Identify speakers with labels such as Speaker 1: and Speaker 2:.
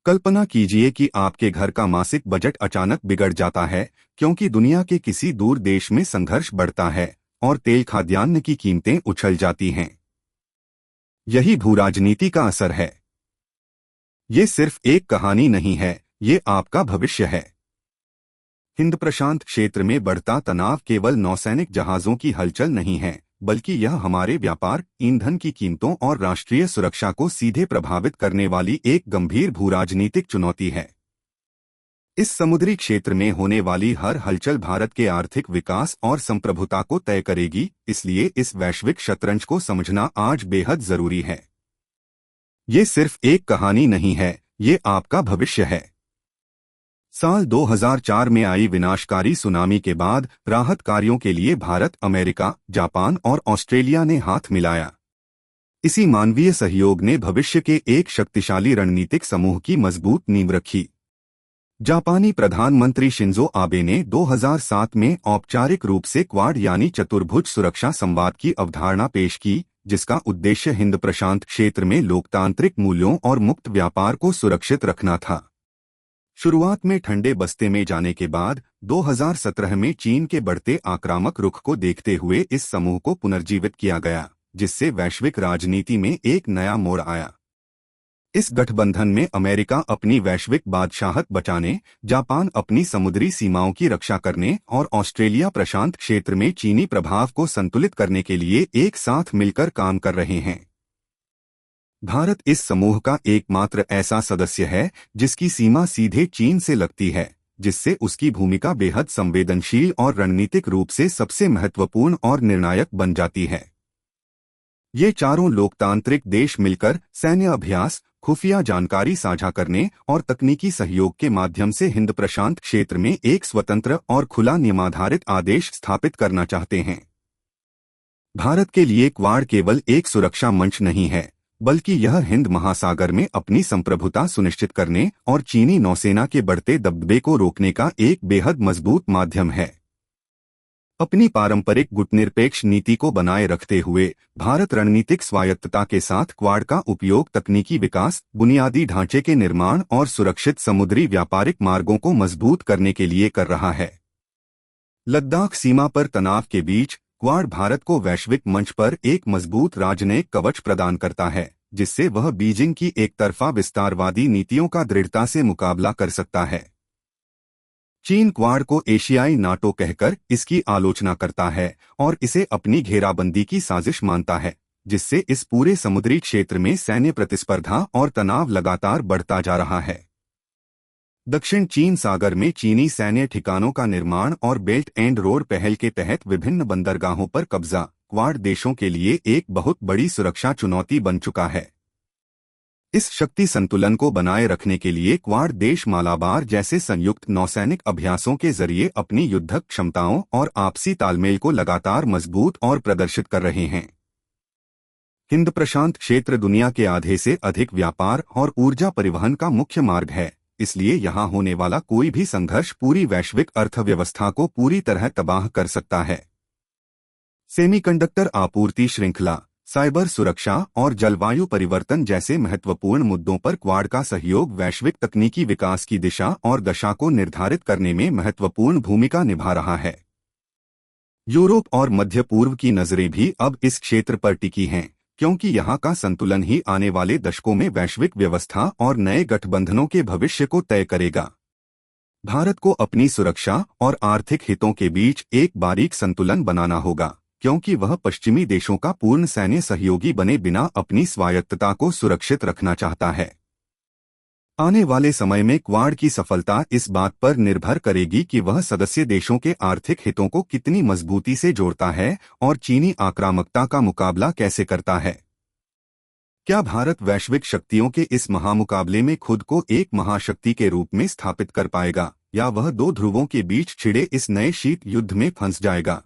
Speaker 1: कल्पना कीजिए कि आपके घर का मासिक बजट अचानक बिगड़ जाता है क्योंकि दुनिया के किसी दूर देश में संघर्ष बढ़ता है और तेल खाद्यान्न की कीमतें उछल जाती हैं। यही भूराजनीति का असर है। ये सिर्फ एक कहानी नहीं है, ये आपका भविष्य है। हिंद प्रशांत क्षेत्र में बढ़ता तनाव केवल नौसैनिक जहाजों की हलचल नहीं है, बल्कि यह हमारे व्यापार, ईंधन की कीमतों और राष्ट्रीय सुरक्षा को सीधे प्रभावित करने वाली एक गंभीर भूराजनीतिक चुनौती है। इस समुद्री क्षेत्र में होने वाली हर हलचल भारत के आर्थिक विकास और संप्रभुता को तय करेगी, इसलिए इस वैश्विक शतरंज को समझना आज बेहद जरूरी है। ये सिर्फ एक कहानी नहीं है, ये आपका भविष्य है। साल 2004 में आई विनाशकारी सुनामी के बाद राहत कार्यों के लिए भारत, अमेरिका, जापान और ऑस्ट्रेलिया ने हाथ मिलाया। इसी मानवीय सहयोग ने भविष्य के एक शक्तिशाली रणनीतिक समूह की मजबूत नींव रखी। जापानी प्रधानमंत्री शिंजो आबे ने 2007 में औपचारिक रूप से क्वाड यानी चतुर्भुज सुरक्षा संवाद की अवधारणा पेश की, जिसका उद्देश्य हिंद प्रशांत क्षेत्र में लोकतांत्रिक मूल्यों और मुक्त व्यापार को सुरक्षित रखना था। शुरुआत में ठंडे बस्ते में जाने के बाद 2017 में चीन के बढ़ते आक्रामक रुख को देखते हुए इस समूह को पुनर्जीवित किया गया, जिससे वैश्विक राजनीति में एक नया मोड़ आया। इस गठबंधन में अमेरिका अपनी वैश्विक बादशाहत बचाने, जापान अपनी समुद्री सीमाओं की रक्षा करने और ऑस्ट्रेलिया प्रशांत क्षेत्र में चीनी प्रभाव को संतुलित करने के लिए एक साथ मिलकर काम कर रहे हैं। भारत इस समूह का एकमात्र ऐसा सदस्य है जिसकी सीमा सीधे चीन से लगती है, जिससे उसकी भूमिका बेहद संवेदनशील और रणनीतिक रूप से सबसे महत्वपूर्ण और निर्णायक बन जाती है। ये चारों लोकतांत्रिक देश मिलकर सैन्य अभ्यास, खुफिया जानकारी साझा करने और तकनीकी सहयोग के माध्यम से हिंद प्रशांत क्षेत्र में एक स्वतंत्र और खुला नियमाधारित आदेश स्थापित करना चाहते हैं। भारत के लिए क्वाड केवल एक सुरक्षा मंच नहीं है, बल्कि यह हिंद महासागर में अपनी संप्रभुता सुनिश्चित करने और चीनी नौसेना के बढ़ते दबदबे को रोकने का एक बेहद मजबूत माध्यम है। अपनी पारंपरिक गुटनिरपेक्ष नीति को बनाए रखते हुए भारत रणनीतिक स्वायत्तता के साथ क्वाड का उपयोग तकनीकी विकास, बुनियादी ढांचे के निर्माण और सुरक्षित समुद्री व्यापारिक मार्गों को मजबूत करने के लिए कर रहा है। लद्दाख सीमा पर तनाव के बीच क्वाड भारत को वैश्विक मंच पर एक मजबूत राजनयिक कवच प्रदान करता है, जिससे वह बीजिंग की एकतरफा विस्तारवादी नीतियों का दृढ़ता से मुकाबला कर सकता है। चीन क्वाड को एशियाई नाटो कहकर इसकी आलोचना करता है और इसे अपनी घेराबंदी की साजिश मानता है, जिससे इस पूरे समुद्री क्षेत्र में सैन्य प्रतिस्पर्धा और तनाव लगातार बढ़ता जा रहा है। दक्षिण चीन सागर में चीनी सैन्य ठिकानों का निर्माण और बेल्ट एंड रोड पहल के तहत विभिन्न बंदरगाहों पर कब्जा क्वाड देशों के लिए एक बहुत बड़ी सुरक्षा चुनौती बन चुका है। इस शक्ति संतुलन को बनाए रखने के लिए क्वाड देश मालाबार जैसे संयुक्त नौसैनिक अभ्यासों के जरिए अपनी युद्धक क्षमताओं और आपसी तालमेल को लगातार मजबूत और प्रदर्शित कर रहे हैं। हिंद प्रशांत क्षेत्र दुनिया के आधे से अधिक व्यापार और ऊर्जा परिवहन का मुख्य मार्ग है, इसलिए यहां होने वाला कोई भी संघर्ष पूरी वैश्विक अर्थव्यवस्था को पूरी तरह तबाह कर सकता है। सेमीकंडक्टर आपूर्ति श्रृंखला, साइबर सुरक्षा और जलवायु परिवर्तन जैसे महत्वपूर्ण मुद्दों पर क्वाड का सहयोग वैश्विक तकनीकी विकास की दिशा और दशा को निर्धारित करने में महत्वपूर्ण भूमिका निभा रहा है। यूरोप और मध्य पूर्व की नजरें भी अब इस क्षेत्र पर टिकी हैं, क्योंकि यहां का संतुलन ही आने वाले दशकों में वैश्विक व्यवस्था और नए गठबंधनों के भविष्य को तय करेगा। भारत को अपनी सुरक्षा और आर्थिक हितों के बीच एक बारीक संतुलन बनाना होगा, क्योंकि वह पश्चिमी देशों का पूर्ण सैन्य सहयोगी बने बिना अपनी स्वायत्तता को सुरक्षित रखना चाहता है। आने वाले समय में क्वाड की सफलता इस बात पर निर्भर करेगी कि वह सदस्य देशों के आर्थिक हितों को कितनी मजबूती से जोड़ता है और चीनी आक्रामकता का मुकाबला कैसे करता है। क्या भारत वैश्विक शक्तियों के इस महामुकाबले में खुद को एक महाशक्ति के रूप में स्थापित कर पाएगा, या वह दो ध्रुवों के बीच छिड़े इस नए शीत युद्ध में फंस जाएगा?